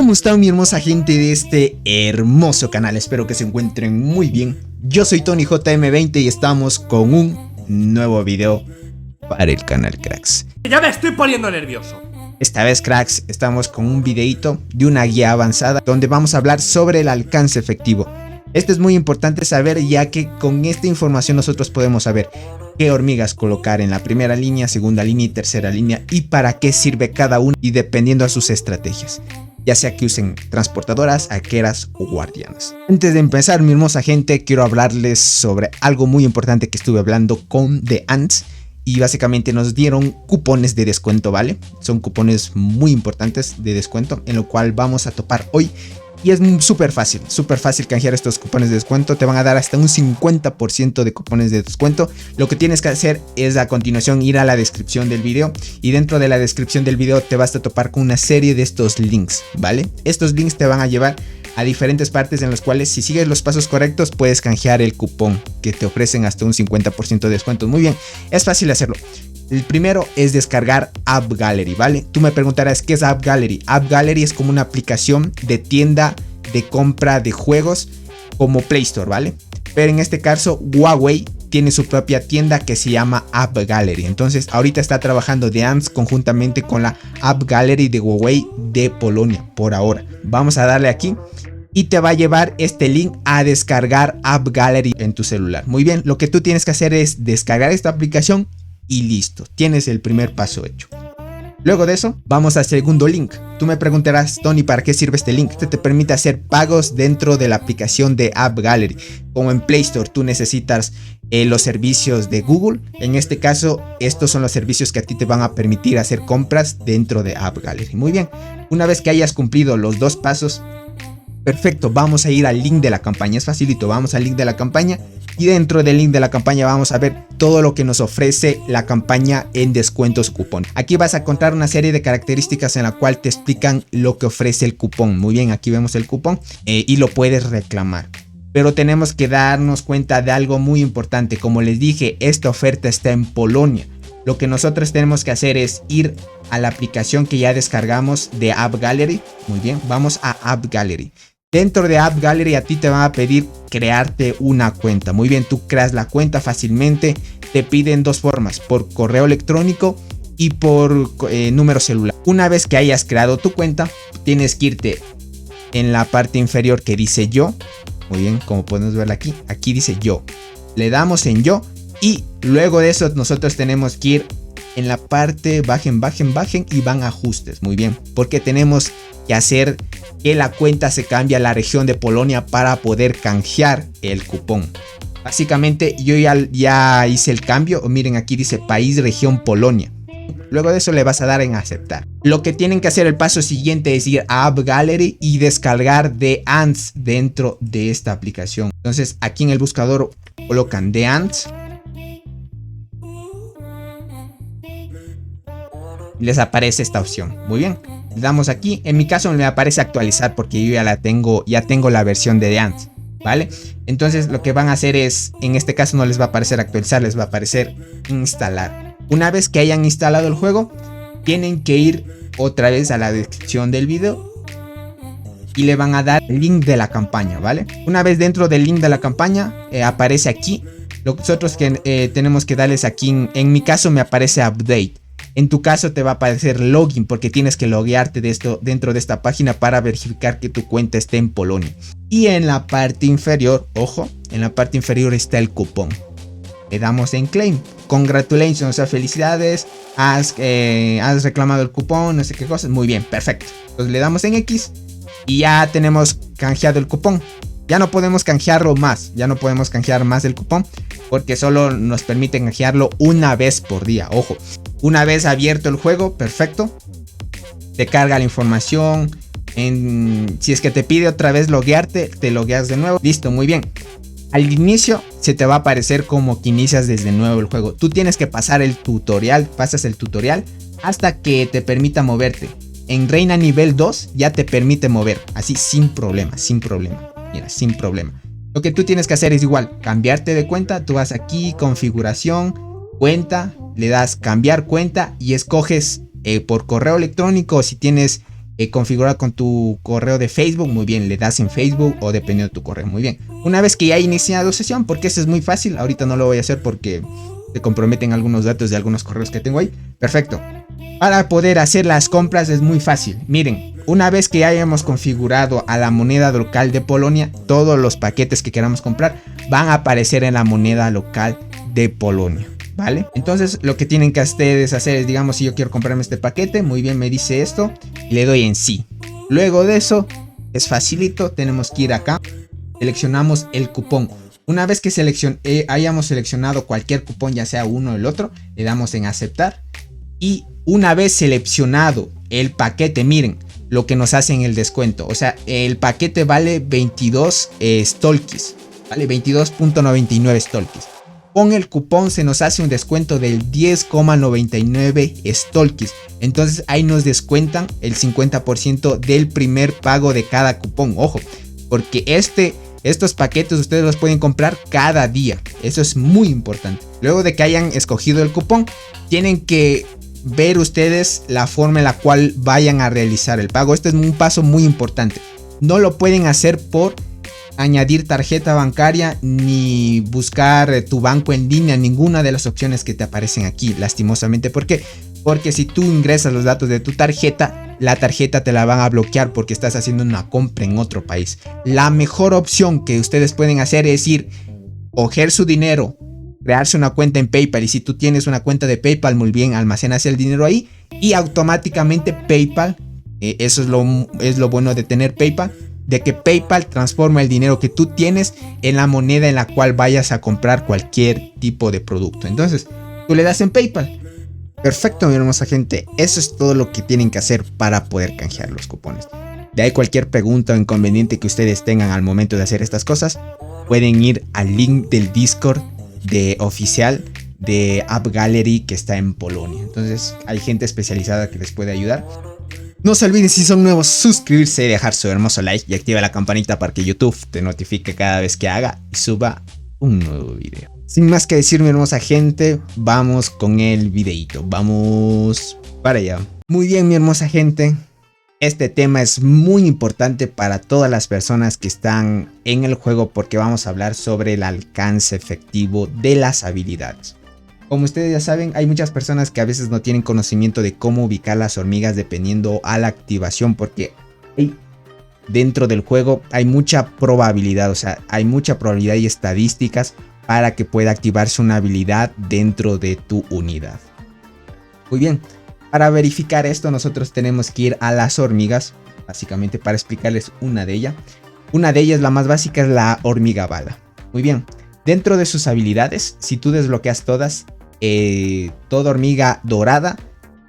¿Cómo están mi hermosa gente de este hermoso canal? Espero que se encuentren muy bien. Yo soy TonyJM20 y estamos con un nuevo video para el canal, cracks. Ya me estoy poniendo nervioso. Esta vez, cracks, estamos con un videito de una guía avanzada donde vamos a hablar sobre el alcance efectivo. Esto es muy importante saber, ya que con esta información nosotros podemos saber qué hormigas colocar en la primera línea, segunda línea y tercera línea, y para qué sirve cada una, y dependiendo a sus estrategias, ya sea que usen transportadoras, arqueras o guardianas. Antes de empezar, mi hermosa gente, quiero hablarles sobre algo muy importante que estuve hablando con The Ants. Y básicamente nos dieron cupones de descuento, ¿vale? Son cupones muy importantes de descuento, en lo cual vamos a topar hoy. Y es súper fácil canjear estos cupones de descuento. Te van a dar hasta un 50% de cupones de descuento. Lo que tienes que hacer es a continuación ir a la descripción del video. Y dentro de la descripción del video te vas a topar con una serie de estos links, ¿vale? Estos links te van a llevar a diferentes partes en las cuales, si sigues los pasos correctos, puedes canjear el cupón que te ofrecen hasta un 50% de descuento. Muy bien, es fácil hacerlo. El primero es descargar App Gallery, ¿vale? Tú me preguntarás, ¿qué es App Gallery? App Gallery es como una aplicación de tienda de compra de juegos como Play Store, ¿vale? Pero en este caso, Huawei tiene su propia tienda que se llama App Gallery. Entonces, ahorita está trabajando The Ants conjuntamente con la App Gallery de Huawei de Polonia, por ahora. Vamos a darle aquí y te va a llevar este link a descargar App Gallery en tu celular. Muy bien, lo que tú tienes que hacer es descargar esta aplicación y listo, tienes el primer paso hecho. Luego de eso, vamos al segundo link. Tú me preguntarás, Tony, ¿para qué sirve este link? Este te permite hacer pagos dentro de la aplicación de App Gallery. Como en Play Store, tú necesitas los servicios de Google. En este caso, estos son los servicios que a ti te van a permitir hacer compras dentro de App Gallery. Muy bien, una vez que hayas cumplido los dos pasos, perfecto, vamos a ir al link de la campaña. Es facilito, vamos al link de la campaña. Y dentro del link de la campaña vamos a ver todo lo que nos ofrece la campaña en descuentos cupón. Aquí vas a encontrar una serie de características en la cual te explican lo que ofrece el cupón. Muy bien, aquí vemos el cupón y lo puedes reclamar. Pero tenemos que darnos cuenta de algo muy importante. Como les dije, esta oferta está en Polonia. Lo que nosotros tenemos que hacer es ir a la aplicación que ya descargamos de App Gallery. Muy bien, vamos a App Gallery. Dentro de App Gallery a ti te van a pedir crearte una cuenta. Muy bien, tú creas la cuenta fácilmente. Te piden dos formas, por correo electrónico y por número celular. Una vez que hayas creado tu cuenta, tienes que irte en la parte inferior que dice yo. Muy bien, como podemos ver aquí, aquí dice yo. Le damos en yo y luego de eso nosotros tenemos que ir en la parte bajen y van a ajustes. Muy bien, porque tenemos que hacer que la cuenta se cambie a la región de Polonia para poder canjear el cupón. Básicamente yo ya hice el cambio. Miren, aquí dice país, región, Polonia. Luego de eso le vas a dar en aceptar. Lo que tienen que hacer, el paso siguiente, es ir a App Gallery y descargar The Ants dentro de esta aplicación. Entonces aquí en el buscador colocan The Ants. Les aparece esta opción. Muy bien, le damos aquí. En mi caso me aparece actualizar porque yo ya tengo la versión de The Ants, ¿vale? Entonces lo que van a hacer es, en este caso no les va a aparecer actualizar, les va a aparecer instalar. Una vez que hayan instalado el juego, tienen que ir otra vez a la descripción del video y le van a dar el link de la campaña, ¿vale? Una vez dentro del link de la campaña, aparece aquí. Nosotros que tenemos que darles aquí, en mi caso me aparece update. En tu caso te va a aparecer login porque tienes que loguearte dentro de esta página para verificar que tu cuenta esté en Polonia. Y en la parte inferior, ojo, en la parte inferior está el cupón. Le damos en claim. Congratulations, o sea, felicidades, has reclamado el cupón, no sé qué cosas. Muy bien, perfecto. Entonces le damos en X y ya tenemos canjeado el cupón. Ya no podemos canjearlo más, ya no podemos canjear más el cupón porque solo nos permite canjearlo una vez por día, ojo. Una vez abierto el juego, perfecto, te carga la información. Si es que te pide otra vez loguearte, te logueas de nuevo. Listo, muy bien. Al inicio se te va a aparecer como que inicias desde nuevo el juego. Tú tienes que pasar el tutorial, pasas el tutorial hasta que te permita moverte. En Reina nivel 2 ya te permite mover, así sin problema. Mira, sin problema. Lo que tú tienes que hacer es igual, cambiarte de cuenta. Tú vas aquí, configuración, cuenta, le das cambiar cuenta y escoges por correo electrónico, o si tienes configurado con tu correo de Facebook, muy bien, le das en Facebook o dependiendo de tu correo, muy bien. Una vez que ya he iniciado sesión, porque eso es muy fácil, ahorita no lo voy a hacer porque se comprometen algunos datos de algunos correos que tengo ahí. Perfecto. Para poder hacer las compras es muy fácil. Miren, una vez que hayamos configurado a la moneda local de Polonia, todos los paquetes que queramos comprar van a aparecer en la moneda local de Polonia, ¿vale? Entonces lo que tienen que ustedes hacer es, digamos, si yo quiero comprarme este paquete, muy bien, me dice esto, y le doy en sí. Luego de eso, es facilito, tenemos que ir acá, seleccionamos el cupón. Una vez que hayamos seleccionado cualquier cupón, ya sea uno o el otro, le damos en aceptar. Y una vez seleccionado el paquete, miren lo que nos hacen el descuento. O sea, el paquete vale 22 stolkis, vale 22.99 stolkis. Con el cupón se nos hace un descuento del 10,99 stolkis. Entonces ahí nos descuentan el 50% del primer pago de cada cupón. Ojo, porque estos paquetes ustedes los pueden comprar cada día. Eso es muy importante. Luego de que hayan escogido el cupón, tienen que ver ustedes la forma en la cual vayan a realizar el pago. Este es un paso muy importante. No lo pueden hacer por añadir tarjeta bancaria ni buscar tu banco en línea, ninguna de las opciones que te aparecen aquí, lastimosamente. ¿Por qué? Porque si tú ingresas los datos de tu tarjeta, la tarjeta te la van a bloquear porque estás haciendo una compra en otro país. La mejor opción que ustedes pueden hacer es ir, coger su dinero, crearse una cuenta en PayPal, y si tú tienes una cuenta de PayPal, muy bien, almacenas el dinero ahí y automáticamente PayPal, eso es lo bueno de tener PayPal, de que PayPal transforma el dinero que tú tienes en la moneda en la cual vayas a comprar cualquier tipo de producto. Entonces tú le das en PayPal. Perfecto, mi hermosa gente, eso es todo lo que tienen que hacer para poder canjear los cupones. De ahí cualquier pregunta o inconveniente que ustedes tengan al momento de hacer estas cosas, pueden ir al link del Discord oficial de App Gallery que está en Polonia. Entonces hay gente especializada que les puede ayudar. No se olviden, si son nuevos, suscribirse, dejar su hermoso like y activa la campanita para que YouTube te notifique cada vez que haga y suba un nuevo video. Sin más que decir, mi hermosa gente, vamos con el videito. Vamos para allá. Muy bien, mi hermosa gente. Este tema es muy importante para todas las personas que están en el juego porque vamos a hablar sobre el alcance efectivo de las habilidades. Como ustedes ya saben, hay muchas personas que a veces no tienen conocimiento de cómo ubicar las hormigas dependiendo a la activación, porque dentro del juego hay mucha probabilidad, o sea, hay mucha probabilidad y estadísticas para que pueda activarse una habilidad dentro de tu unidad. Muy bien, para verificar esto nosotros tenemos que ir a las hormigas, básicamente para explicarles una de ellas. Una de ellas, la más básica, es la hormiga bala. Muy bien, dentro de sus habilidades, si tú desbloqueas todas, toda hormiga dorada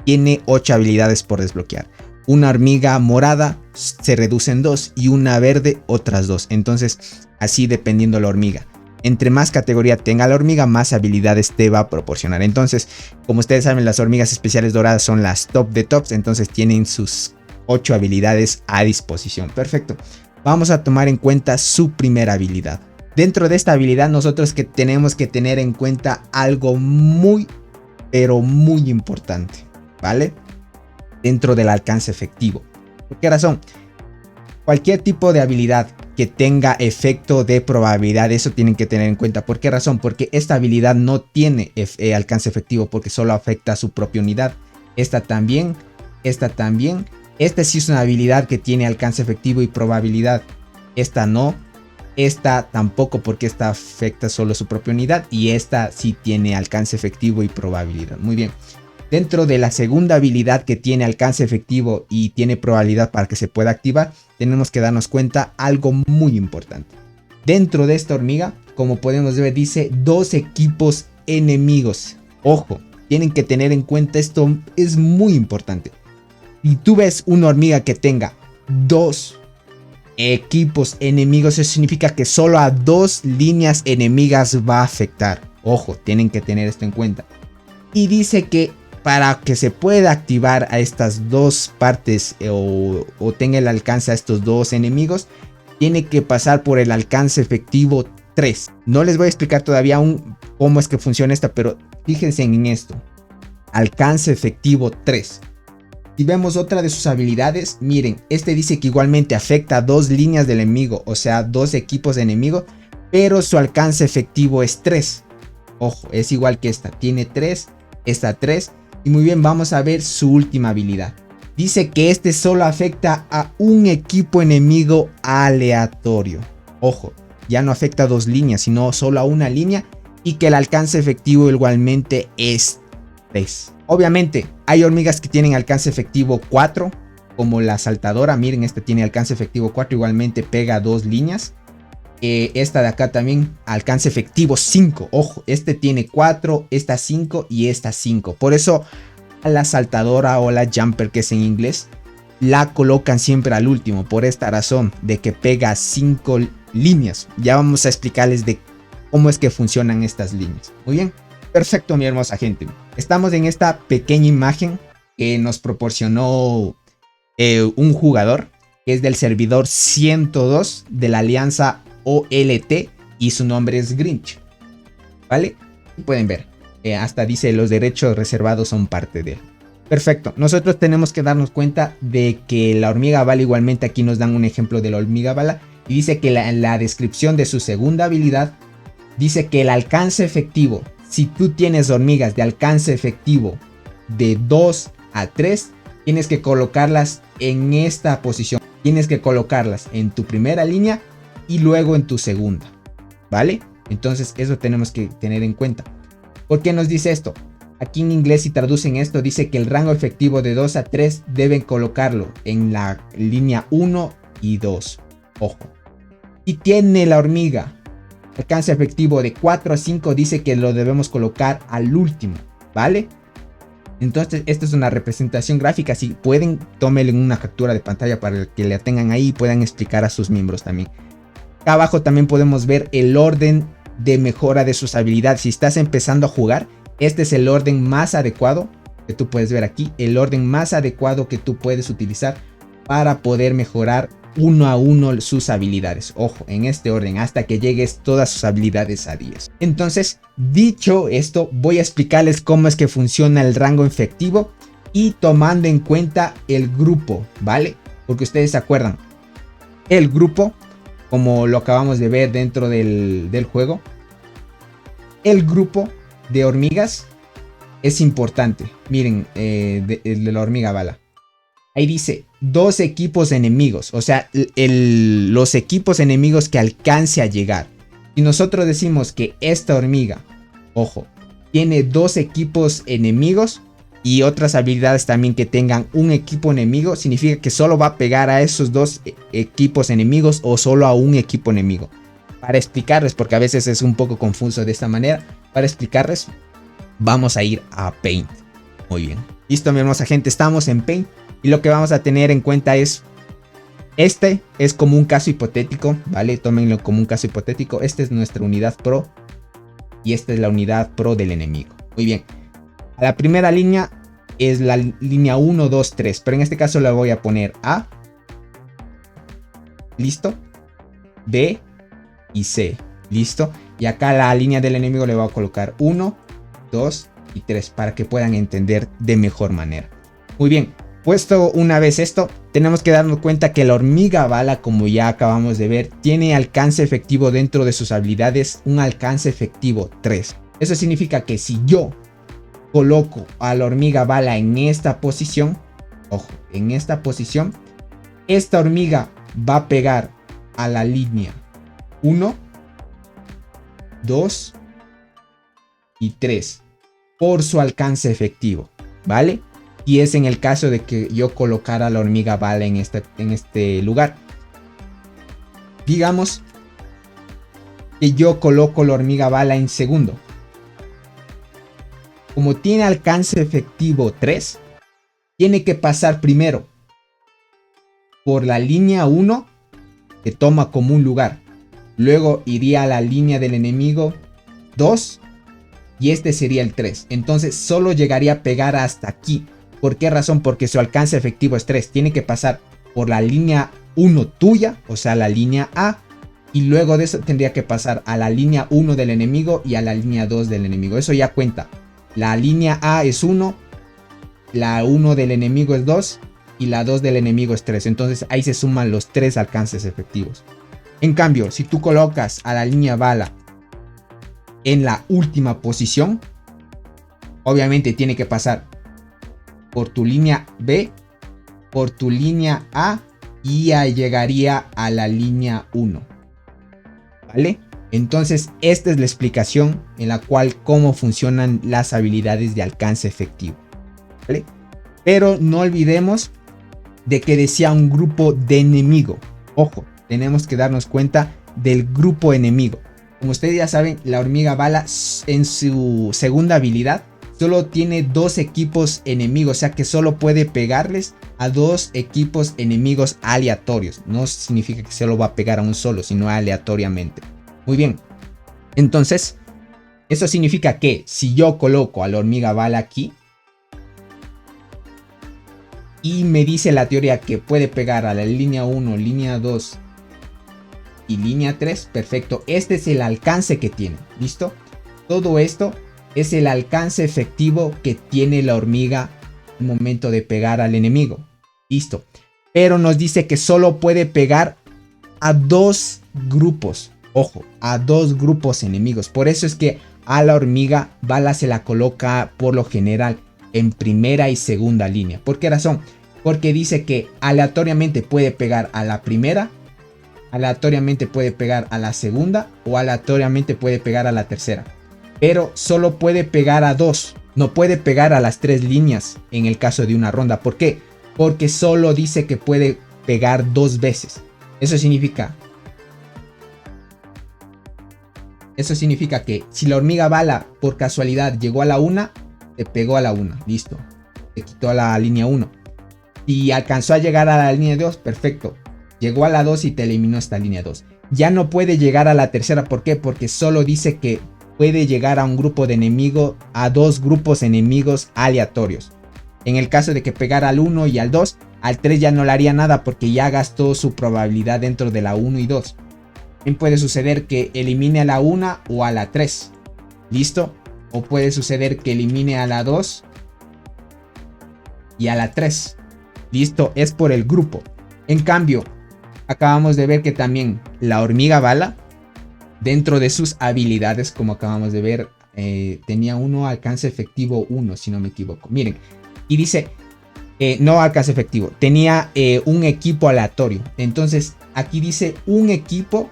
tiene 8 habilidades por desbloquear. Una hormiga morada se reduce en 2 y una verde otras 2. Entonces, así dependiendo la hormiga. Entre más categoría tenga la hormiga, más habilidades te va a proporcionar. Entonces, como ustedes saben, las hormigas especiales doradas son las top de tops. Entonces tienen sus 8 habilidades a disposición. Perfecto. Vamos a tomar en cuenta su primera habilidad. Dentro de esta habilidad nosotros tenemos que tener en cuenta algo muy, pero muy importante, ¿vale? Dentro del alcance efectivo. ¿Por qué razón? Cualquier tipo de habilidad que tenga efecto de probabilidad, eso tienen que tener en cuenta. ¿Por qué razón? Porque esta habilidad no tiene alcance efectivo porque solo afecta a su propia unidad. Esta también, esta también. Esta sí es una habilidad que tiene alcance efectivo y probabilidad. Esta no. Esta tampoco, porque esta afecta solo su propia unidad. Y esta sí tiene alcance efectivo y probabilidad. Muy bien. Dentro de la segunda habilidad que tiene alcance efectivo y tiene probabilidad para que se pueda activar, tenemos que darnos cuenta algo muy importante. Dentro de esta hormiga, como podemos ver, dice 2 equipos enemigos. Ojo, tienen que tener en cuenta esto, es muy importante. Si tú ves una hormiga que tenga 2 equipos enemigos, eso significa que solo a 2 líneas enemigas va a afectar. Ojo, tienen que tener esto en cuenta. Y dice que para que se pueda activar a estas 2 partes o tenga el alcance a estos 2 enemigos, tiene que pasar por el alcance efectivo 3. No les voy a explicar todavía aún cómo es que funciona esta, pero fíjense en esto. Alcance efectivo 3. Si vemos otra de sus habilidades, miren, este dice que igualmente afecta a 2 líneas del enemigo, o sea, 2 equipos de enemigo, pero su alcance efectivo es 3. Ojo, es igual que esta, tiene 3, esta 3, y muy bien, vamos a ver su última habilidad. Dice que este solo afecta a un equipo enemigo aleatorio. Ojo, ya no afecta a 2 líneas, sino solo a una línea, y que el alcance efectivo igualmente es 3. Obviamente, hay hormigas que tienen alcance efectivo 4, como la saltadora. Miren, esta tiene alcance efectivo 4, igualmente pega a 2 líneas. Esta de acá también, alcance efectivo 5. Ojo, este tiene 4, esta 5 y esta 5. Por eso, a la saltadora o la jumper, que es en inglés, la colocan siempre al último. Por esta razón, de que pega 5 líneas. Ya vamos a explicarles de cómo es que funcionan estas líneas. Muy bien. Perfecto, mi hermosa gente. Estamos en esta pequeña imagen que nos proporcionó un jugador que es del servidor 102 de la alianza OLT y su nombre es Grinch. ¿Vale? Pueden ver. Hasta dice los derechos reservados son parte de él. Perfecto. Nosotros tenemos que darnos cuenta de que la hormiga bala, igualmente aquí nos dan un ejemplo de la hormiga bala. Y dice que en la descripción de su segunda habilidad dice que el alcance efectivo, si tú tienes hormigas de alcance efectivo de 2 a 3, tienes que colocarlas en esta posición. Tienes que colocarlas en tu primera línea y luego en tu segunda. ¿Vale? Entonces eso tenemos que tener en cuenta. ¿Por qué nos dice esto? Aquí en inglés, si traducen esto, dice que el rango efectivo de 2 a 3 deben colocarlo en la línea 1 y 2. Ojo. Si tiene la hormiga alcance efectivo de 4 a 5, dice que lo debemos colocar al último, ¿vale? Entonces, esta es una representación gráfica. Si pueden, tómenle una captura de pantalla para que la tengan ahí y puedan explicar a sus miembros también. Acá abajo también podemos ver el orden de mejora de sus habilidades. Si estás empezando a jugar, este es el orden más adecuado que tú puedes ver aquí. El orden más adecuado que tú puedes utilizar para poder mejorar uno a uno sus habilidades. Ojo, en este orden, hasta que llegues todas sus habilidades a 10. Entonces, dicho esto, voy a explicarles cómo es que funciona el rango efectivo y tomando en cuenta el grupo, ¿vale? Porque ustedes se acuerdan, el grupo, como lo acabamos de ver dentro del juego, el grupo de hormigas es importante. Miren, de la hormiga bala. Ahí dice 2 equipos enemigos, o sea, los equipos enemigos que alcance a llegar. Si nosotros decimos que esta hormiga, ojo, tiene 2 equipos enemigos y otras habilidades también que tengan un equipo enemigo, significa que solo va a pegar a esos 2 equipos enemigos o solo a un equipo enemigo. Para explicarles, porque a veces es un poco confuso de esta manera, para explicarles, vamos a ir a Paint. Muy bien. Listo, mi hermosa gente, estamos en Paint. Y lo que vamos a tener en cuenta es, este es como un caso hipotético, ¿vale? Tómenlo como un caso hipotético. Esta es nuestra unidad pro y esta es la unidad pro del enemigo. Muy bien. A la primera línea es la línea 1, 2, 3. Pero en este caso le voy a poner A. Listo. B y C. Listo. Y acá la línea del enemigo le voy a colocar 1, 2 y 3 para que puedan entender de mejor manera. Muy bien. Puesto una vez esto, tenemos que darnos cuenta que la hormiga bala, como ya acabamos de ver, tiene alcance efectivo dentro de sus habilidades, un alcance efectivo 3. Eso significa que si yo coloco a la hormiga bala en esta posición, ojo, en esta posición, esta hormiga va a pegar a la línea 1, 2 y 3 por su alcance efectivo, ¿vale? Y es en el caso de que yo colocara la hormiga bala en este lugar. Digamos que yo coloco la hormiga bala en segundo. Como tiene alcance efectivo 3, tiene que pasar primero por la línea 1, que toma como un lugar. Luego iría a la línea del enemigo 2 y este sería el 3. Entonces solo llegaría a pegar hasta aquí. ¿Por qué razón? Porque su alcance efectivo es 3. Tiene que pasar por la línea 1 tuya, o sea, la línea A. Y luego de eso tendría que pasar a la línea 1 del enemigo y a la línea 2 del enemigo. Eso ya cuenta. La línea A es 1, la 1 del enemigo es 2 y la 2 del enemigo es 3. Entonces ahí se suman los 3 alcances efectivos. En cambio, si tú colocas a la línea bala en la última posición, obviamente tiene que pasar por tu línea B, por tu línea A y ya llegaría a la línea 1. ¿Vale? Entonces esta es la explicación en la cual cómo funcionan las habilidades de alcance efectivo. ¿Vale? Pero no olvidemos de que decía un grupo de enemigo. Ojo, tenemos que darnos cuenta del grupo enemigo. Como ustedes ya saben, la hormiga bala en su segunda habilidad solo tiene 2 equipos enemigos, o sea que solo puede pegarles a 2 equipos enemigos aleatorios. No significa que solo va a pegar a un solo, sino aleatoriamente. Muy bien, entonces eso significa que si yo coloco a la hormiga bala aquí y me dice la teoría que puede pegar a la línea 1, línea 2 y línea 3, perfecto, este es el alcance que tiene, ¿listo? Todo esto es el alcance efectivo que tiene la hormiga al momento de pegar al enemigo, listo. Pero nos dice que solo puede pegar a 2 grupos. Ojo, a 2 grupos enemigos. Por eso es que a la hormiga bala se la coloca por lo general en primera y segunda línea. ¿Por qué razón? Porque dice que aleatoriamente puede pegar a la primera, aleatoriamente puede pegar a la segunda o aleatoriamente puede pegar a la tercera. Pero solo puede pegar a 2. No puede pegar a las 3 líneas en el caso de una ronda. ¿Por qué? Porque solo dice que puede pegar 2 veces. Eso significa que si la hormiga bala por casualidad llegó a la 1, te pegó a la 1, listo. Te quitó a la línea 1. Si alcanzó a llegar a la línea 2, perfecto. Llegó a la 2 y te eliminó esta línea 2. Ya no puede llegar a la tercera, ¿por qué? Porque solo dice que puede llegar a un grupo de enemigo, a 2 grupos enemigos aleatorios. En el caso de que pegara al 1 y al 2, al 3 ya no le haría nada porque ya gastó su probabilidad dentro de la 1 y 2. Puede suceder que elimine a la 1 o a la 3. ¿Listo? O puede suceder que elimine a la 2 y a la 3. ¿Listo? Es por el grupo. En cambio, acabamos de ver que también la hormiga bala, dentro de sus habilidades, como acabamos de ver, tenía alcance efectivo 1, si no me equivoco. Miren, y dice, no alcance efectivo, tenía un equipo aleatorio. Entonces, aquí dice un equipo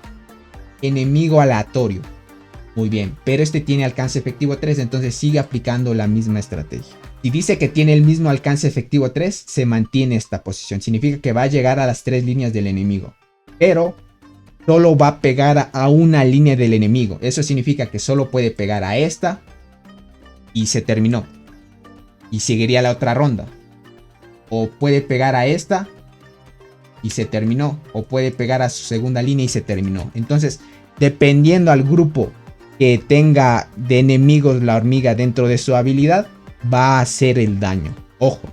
enemigo aleatorio. Muy bien, pero este tiene alcance efectivo 3, entonces sigue aplicando la misma estrategia. Si dice que tiene el mismo alcance efectivo 3, se mantiene esta posición. Significa que va a llegar a las 3 líneas del enemigo, pero solo va a pegar a una línea del enemigo. Eso significa que solo puede pegar a esta y se terminó. Y seguiría la otra ronda. O puede pegar a esta y se terminó. O puede pegar a su segunda línea y se terminó. Entonces, dependiendo al grupo que tenga de enemigos la hormiga dentro de su habilidad, va a hacer el daño. Ojo,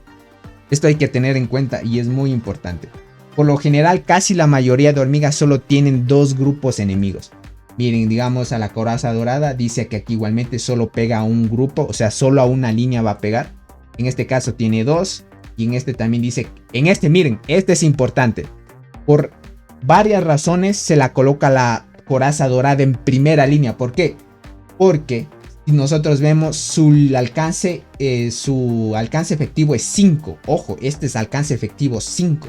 esto hay que tener en cuenta y es muy importante. Por lo general, casi la mayoría de hormigas solo tienen 2 grupos enemigos. Miren, digamos a la coraza dorada, dice que aquí igualmente solo pega a un grupo, o sea, solo a una línea va a pegar. En este caso tiene 2 y en este también dice, miren, este es importante. Por varias razones se la coloca la coraza dorada en primera línea. ¿Por qué? Porque si nosotros vemos su alcance efectivo es 5. Ojo, este es alcance efectivo 5.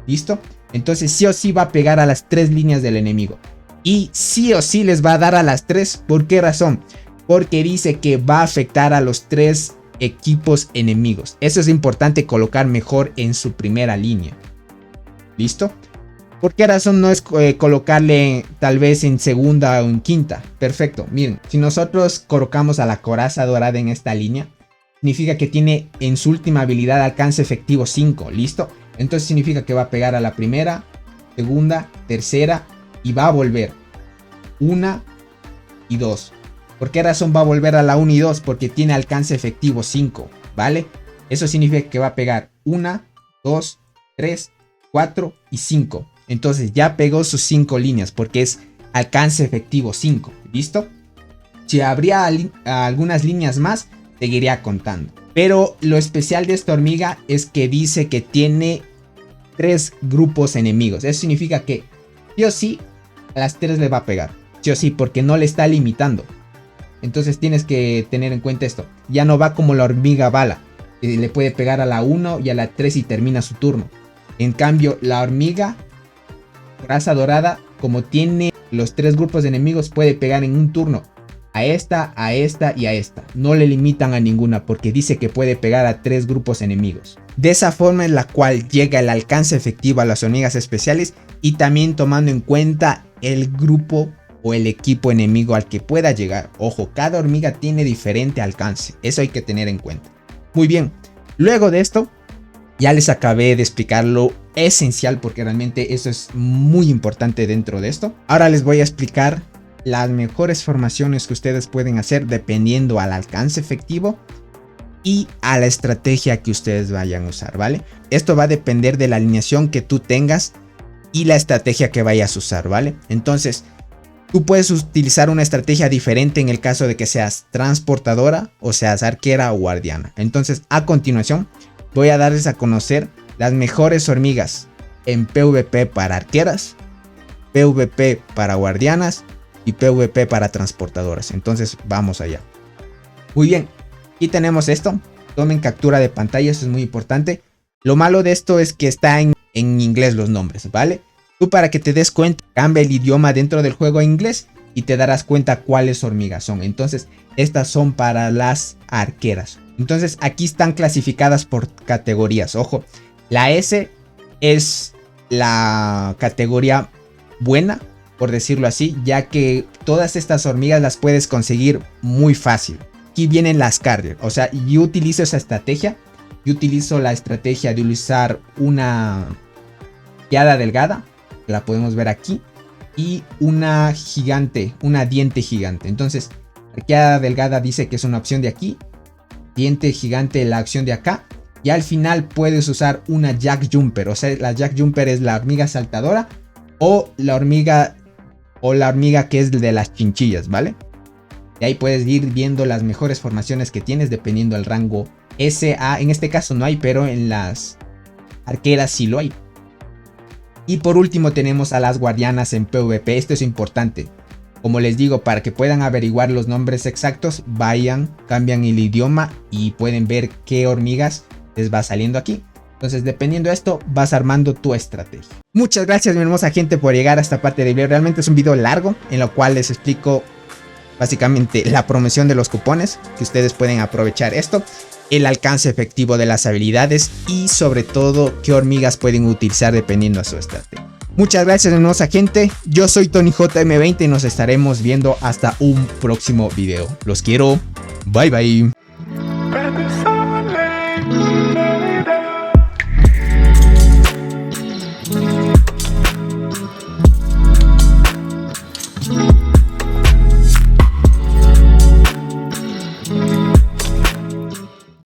¿Listo? Entonces sí o sí va a pegar a las 3 líneas del enemigo. Y sí o sí les va a dar a las 3. ¿Por qué razón? Porque dice que va a afectar a los 3 equipos enemigos. Eso es importante colocar mejor en su primera línea. ¿Listo? ¿Por qué razón no es colocarle tal vez en segunda o en quinta? Perfecto. Miren, si nosotros colocamos a la coraza dorada en esta línea, significa que tiene en su última habilidad alcance efectivo 5. ¿Listo? Entonces significa que va a pegar a la primera, segunda, tercera y va a volver 1 y 2. ¿Por qué razón va a volver a la 1 y 2? Porque tiene alcance efectivo 5, ¿vale? Eso significa que va a pegar 1, 2, 3, 4 y 5. Entonces ya pegó sus 5 líneas porque es alcance efectivo 5, ¿listo? Si habría algunas líneas más, seguiría contando. Pero lo especial de esta hormiga es que dice que tiene 3 grupos enemigos. Eso significa que sí o sí a las 3 le va a pegar. Sí o sí, porque no le está limitando. Entonces tienes que tener en cuenta esto. Ya no va como la hormiga bala. Le puede pegar a la 1 y a la 3 y termina su turno. En cambio, la hormiga raza dorada, como tiene los 3 grupos de enemigos, puede pegar en un turno a esta y a esta. No le limitan a ninguna porque dice que puede pegar a 3 grupos enemigos. De esa forma en la cual llega el alcance efectivo a las hormigas especiales, y también tomando en cuenta el grupo o el equipo enemigo al que pueda llegar. Ojo, cada hormiga tiene diferente alcance. Eso hay que tener en cuenta. Muy bien, luego de esto ya les acabé de explicar lo esencial, porque realmente eso es muy importante dentro de esto. Ahora les voy a explicar las mejores formaciones que ustedes pueden hacer dependiendo al alcance efectivo y a la estrategia que ustedes vayan a usar, ¿vale? Esto va a depender de la alineación que tú tengas y la estrategia que vayas a usar, ¿vale? Entonces, tú puedes utilizar una estrategia diferente en el caso de que seas transportadora o seas arquera o guardiana. Entonces, a continuación, voy a darles a conocer las mejores hormigas en PvP para arqueras, PvP para guardianas y PvP para transportadoras. Entonces vamos allá. Muy bien, aquí tenemos esto. Tomen captura de pantalla, eso es muy importante. Lo malo de esto es que está en inglés los nombres, ¿vale? Tú, para que te des cuenta, cambia el idioma dentro del juego a inglés y te darás cuenta cuáles hormigas son. Entonces estas son para las arqueras. Entonces aquí están clasificadas por categorías. Ojo, la S es la categoría buena, por decirlo así, ya que todas estas hormigas las puedes conseguir muy fácil. Aquí vienen las carrier, o sea, yo utilizo esa estrategia. Yo utilizo la estrategia de usar una guiada delgada, la podemos ver aquí, y una gigante, una diente gigante. Entonces, la guiada delgada dice que es una opción de aquí, diente gigante la opción de acá, y al final puedes usar una Jack Jumper. O sea, la Jack Jumper es la hormiga saltadora o la hormiga que es de las chinchillas, ¿vale? Y ahí puedes ir viendo las mejores formaciones que tienes dependiendo del rango SA. En este caso no hay, pero en las arqueras sí lo hay. Y por último tenemos a las guardianas en PvP. Esto es importante. Como les digo, para que puedan averiguar los nombres exactos, vayan, cambian el idioma y pueden ver qué hormigas les va saliendo aquí. Entonces, dependiendo de esto, vas armando tu estrategia. Muchas gracias, mi hermosa gente, por llegar a esta parte del video. Realmente es un video largo en lo cual les explico básicamente la promoción de los cupones, que ustedes pueden aprovechar esto, el alcance efectivo de las habilidades y sobre todo qué hormigas pueden utilizar dependiendo de su estrategia. Muchas gracias, mi hermosa gente. Yo soy TonyJM20 y nos estaremos viendo hasta un próximo video. Los quiero. Bye bye.